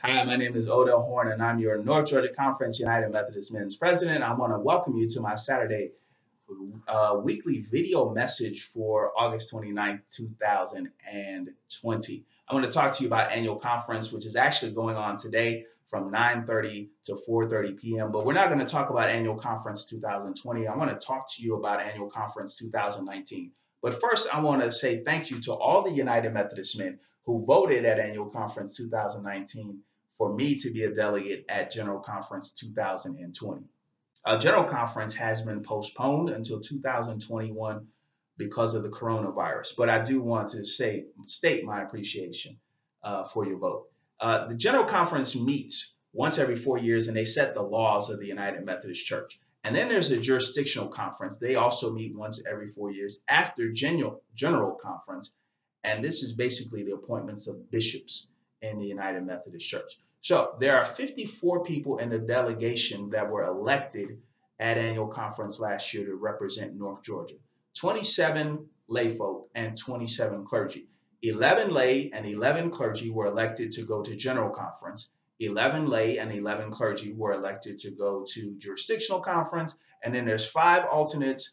Hi, my name is Odell Horn, and I'm your North Georgia Conference United Methodist Men's President. I want to welcome you to my Saturday weekly video message for August 29th, 2020. I want to talk to you about annual conference, which is actually going on today from 9:30 to 4:30 p.m. But we're not going to talk about annual conference 2020. I want to talk to you about annual conference 2019. But first, I want to say thank you to all the United Methodist men who voted at annual conference 2019 for me to be a delegate at General Conference 2020. General Conference has been postponed until 2021 because of the coronavirus, but I do want to state my appreciation for your vote. The General Conference meets once every 4 years, and they set the laws of the United Methodist Church. And then there's a Jurisdictional Conference. They also meet once every 4 years after General Conference, and this is basically the appointments of bishops in the United Methodist Church. So there are 54 people in the delegation that were elected at annual conference last year to represent North Georgia. 27 lay folk and 27 clergy. 11 lay and 11 clergy were elected to go to General Conference. 11 lay and 11 clergy were elected to go to Jurisdictional Conference. And then there's 5 alternates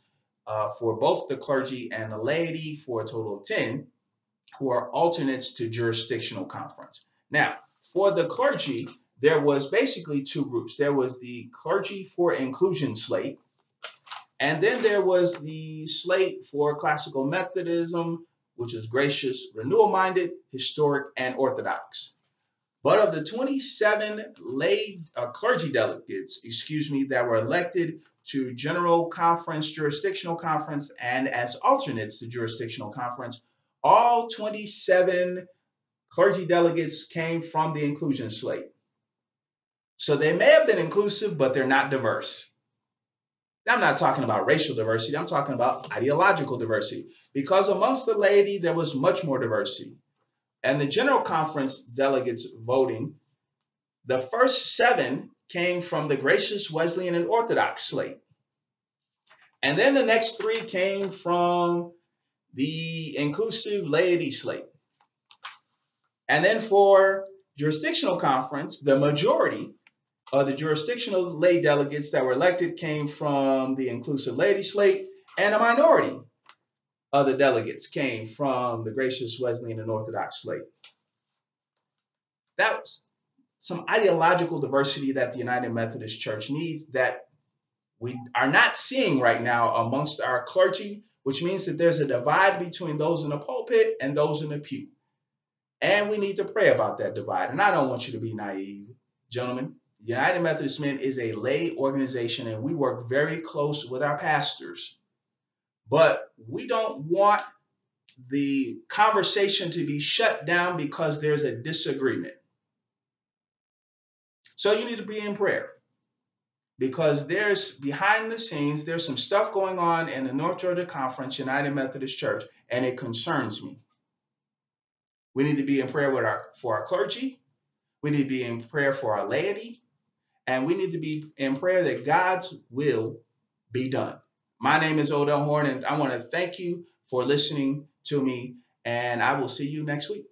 for both the clergy and the laity, for a total of 10, who are alternates to Jurisdictional Conference. Now, for the clergy, there was basically 2 groups. There was the Clergy For Inclusion Slate, and then there was the slate for Classical Methodism, which is gracious, renewal-minded, historic, and Orthodox. But of the 27 clergy delegates, that were elected to General Conference, Jurisdictional Conference, and as alternates to Jurisdictional Conference, all 27 clergy delegates came from the inclusion slate. So they may have been inclusive, but they're not diverse. I'm not talking about racial diversity. I'm talking about ideological diversity, because amongst the laity, there was much more diversity. And the General Conference delegates voting, the first 7 came from the gracious, Wesleyan, and Orthodox slate. And then the next 3 came from the inclusive Laity Slate. And then for Jurisdictional Conference, the majority of the jurisdictional lay delegates that were elected came from the inclusive Laity Slate, and a minority of the delegates came from the gracious Wesleyan and Orthodox slate. That was some ideological diversity that the United Methodist Church needs that we are not seeing right now amongst our clergy, which means that there's a divide between those in the pulpit and those in the pew. And we need to pray about that divide. And I don't want you to be naive, gentlemen. The United Methodist Men is a lay organization, and we work very close with our pastors. But we don't want the conversation to be shut down because there's a disagreement. So you need to be in prayer, because there's behind the scenes, there's some stuff going on in the North Georgia Conference United Methodist Church, and it concerns me. We need to be in prayer for our clergy. We need to be in prayer for our laity. And we need to be in prayer that God's will be done. My name is Odell Horn, and I want to thank you for listening to me, and I will see you next week.